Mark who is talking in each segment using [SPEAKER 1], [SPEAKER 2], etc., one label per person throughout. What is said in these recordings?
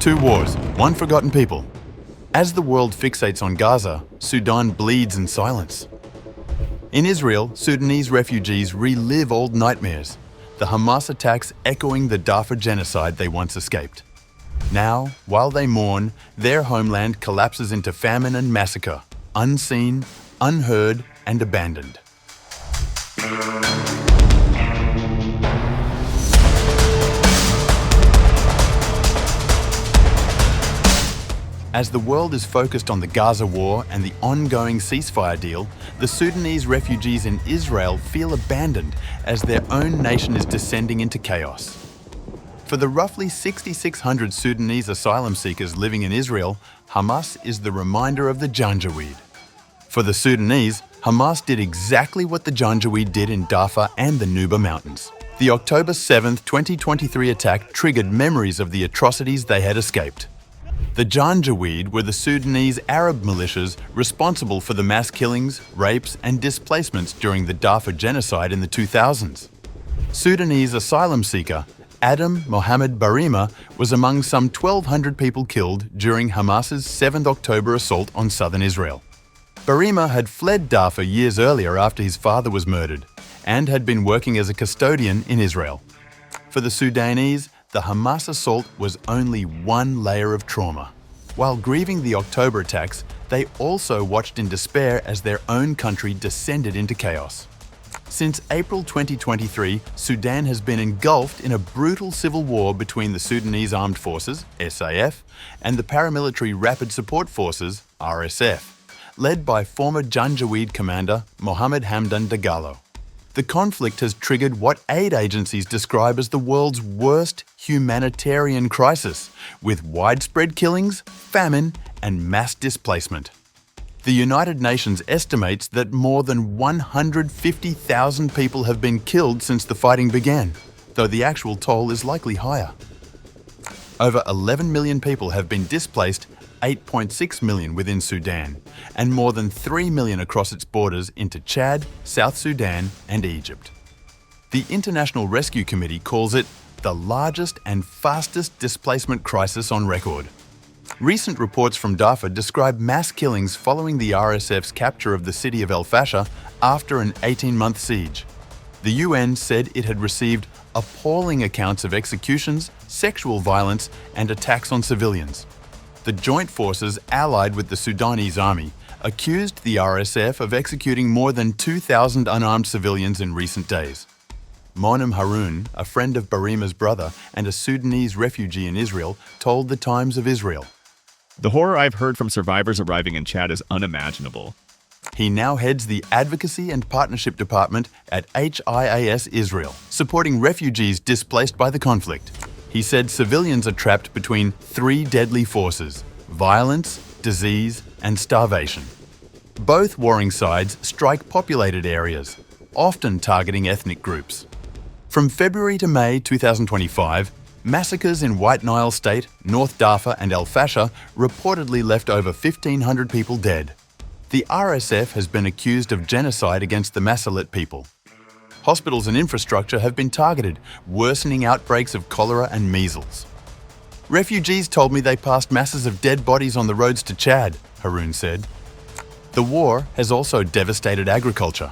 [SPEAKER 1] Two wars, one forgotten people. As the world fixates on Gaza, Sudan bleeds in silence. In Israel, Sudanese refugees relive old nightmares, the Hamas attacks echoing the Darfur genocide they once escaped. Now, while they mourn, their homeland collapses into famine and massacre, unseen, unheard, and abandoned. As the world is focused on the Gaza war and the ongoing ceasefire deal, the Sudanese refugees in Israel feel abandoned as their own nation is descending into chaos. For the roughly 6,600 Sudanese asylum seekers living in Israel, Hamas is the reminder of the Janjaweed. For the Sudanese, Hamas did exactly what the Janjaweed did in Darfur and the Nuba Mountains. The October 7, 2023 attack triggered memories of the atrocities they had escaped. The Janjaweed were the Sudanese Arab militias responsible for the mass killings, rapes, and displacements during the Darfur genocide in the 2000s. Sudanese asylum seeker Adam Mohammed Barima was among some 1,200 people killed during Hamas's 7th October assault on southern Israel. Barima had fled Darfur years earlier after his father was murdered and had been working as a custodian in Israel. For the Sudanese, the Hamas assault was only one layer of trauma. While grieving the October attacks, they also watched in despair as their own country descended into chaos. Since April 2023, Sudan has been engulfed in a brutal civil war between the Sudanese Armed Forces, SAF, and the paramilitary Rapid Support Forces, RSF, led by former Janjaweed commander Mohammed Hamdan Dagalo. The conflict has triggered what aid agencies describe as the world's worst humanitarian crisis, with widespread killings, famine, and mass displacement. The United Nations estimates that more than 150,000 people have been killed since the fighting began, though the actual toll is likely higher. Over 11 million people have been displaced, 8.6 million within Sudan, and more than 3 million across its borders into Chad, South Sudan, and Egypt. The International Rescue Committee calls it the largest and fastest displacement crisis on record. Recent reports from Darfur describe mass killings following the RSF's capture of the city of El Fasher after an 18-month siege. The UN said it had received appalling accounts of executions, sexual violence, and attacks on civilians. The joint forces allied with the Sudanese army accused the RSF of executing more than 2,000 unarmed civilians in recent days. Mourning Haroun, a friend of Barima's brother and a Sudanese refugee in Israel, told the Times of Israel,
[SPEAKER 2] "The horror I've heard from survivors arriving in Chad is unimaginable."
[SPEAKER 1] He now heads the Advocacy and Partnership Department at HIAS Israel, supporting refugees displaced by the conflict. He said civilians are trapped between three deadly forces: violence, disease, and starvation. Both warring sides strike populated areas, often targeting ethnic groups. From February to May 2025, massacres in White Nile State, North Darfur, and El Fasher reportedly left over 1,500 people dead. The RSF has been accused of genocide against the Masalit people. Hospitals and infrastructure have been targeted, worsening outbreaks of cholera and measles. Refugees told me they passed masses of dead bodies on the roads to Chad, Haroun said. The war has also devastated agriculture.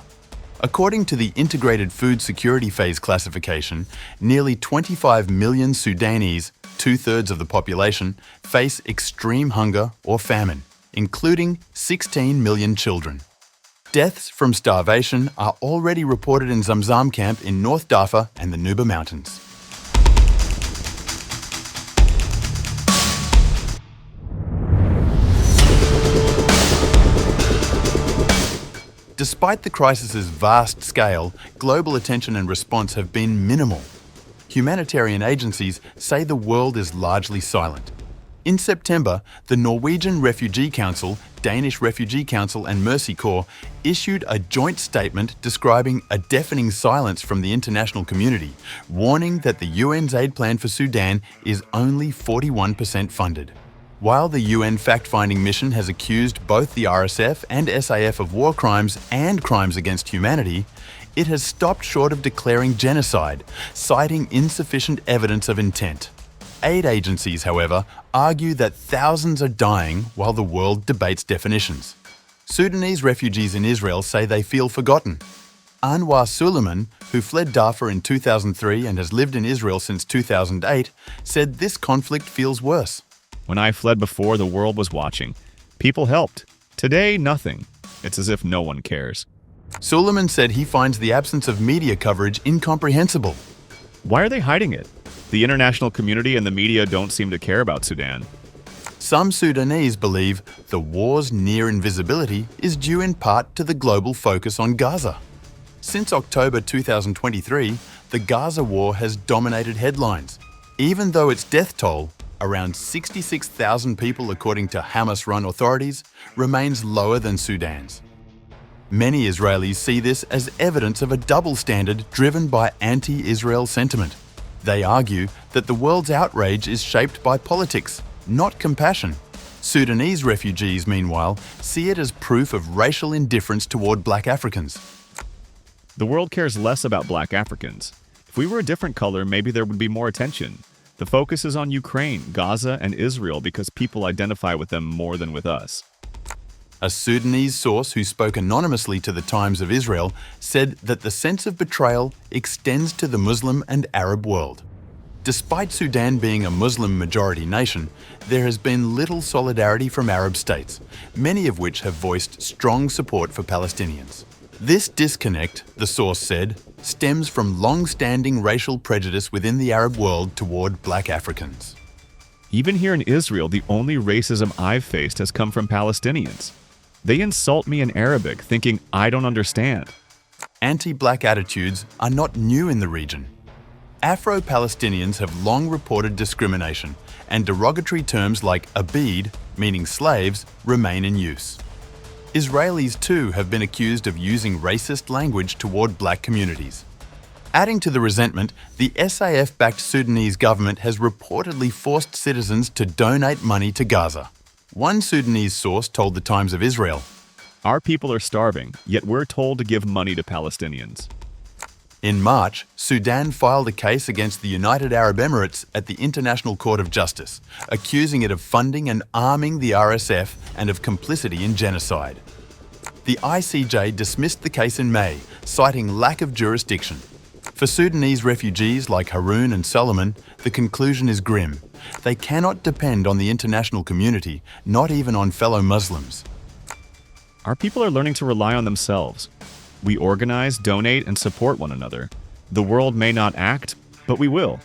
[SPEAKER 1] According to the Integrated Food Security Phase classification, nearly 25 million Sudanese, 2/3 of the population, face extreme hunger or famine, including 16 million children. Deaths from starvation are already reported in Zamzam camp in North Darfur and the Nuba Mountains. Despite the crisis's vast scale, global attention and response have been minimal. Humanitarian agencies say the world is largely silent. In September, the Norwegian Refugee Council, Danish Refugee Council and Mercy Corps issued a joint statement describing a deafening silence from the international community, warning that the UN's aid plan for Sudan is only 41% funded. While the UN fact-finding mission has accused both the RSF and SAF of war crimes and crimes against humanity, it has stopped short of declaring genocide, citing insufficient evidence of intent. Aid agencies, however, argue that thousands are dying while the world debates definitions. Sudanese refugees in Israel say they feel forgotten. Anwar Suleiman, who fled Darfur in 2003 and has lived in Israel since 2008, said this conflict feels worse.
[SPEAKER 2] When I fled before, the world was watching. People helped. Today, nothing. It's as if no one cares.
[SPEAKER 1] Suleiman said he finds the absence of media coverage incomprehensible.
[SPEAKER 2] Why are they hiding it? The international community and the media don't seem to care about Sudan.
[SPEAKER 1] Some Sudanese believe the war's near invisibility is due in part to the global focus on Gaza. Since October 2023, the Gaza war has dominated headlines, even though its death toll, around 66,000 people according to Hamas-run authorities, remains lower than Sudan's. Many Israelis see this as evidence of a double standard driven by anti-Israel sentiment. They argue that the world's outrage is shaped by politics, not compassion. Sudanese refugees, meanwhile, see it as proof of racial indifference toward Black Africans.
[SPEAKER 2] The world cares less about Black Africans. If we were a different color, maybe there would be more attention. The focus is on Ukraine, Gaza, and Israel because people identify with them more than with us.
[SPEAKER 1] A Sudanese source who spoke anonymously to the Times of Israel said that the sense of betrayal extends to the Muslim and Arab world. Despite Sudan being a Muslim-majority nation, there has been little solidarity from Arab states, many of which have voiced strong support for Palestinians. This disconnect, the source said, stems from long-standing racial prejudice within the Arab world toward Black Africans.
[SPEAKER 2] Even here in Israel, the only racism I've faced has come from Palestinians. They insult me in Arabic, thinking I don't understand.
[SPEAKER 1] Anti-Black attitudes are not new in the region. Afro-Palestinians have long reported discrimination, and derogatory terms like abid, meaning slaves, remain in use. Israelis too have been accused of using racist language toward Black communities. Adding to the resentment, the SAF-backed Sudanese government has reportedly forced citizens to donate money to Gaza. One Sudanese source told the Times of Israel,
[SPEAKER 2] Our people are starving, yet we're told to give money to Palestinians.
[SPEAKER 1] In March, Sudan filed a case against the United Arab Emirates at the International Court of Justice, accusing it of funding and arming the RSF and of complicity in genocide. The ICJ dismissed the case in May, citing lack of jurisdiction. For Sudanese refugees like Haroon and Solomon, the conclusion is grim. They cannot depend on the international community, not even on fellow Muslims.
[SPEAKER 2] Our people are learning to rely on themselves. We organize, donate, and support one another. The world may not act, but we will.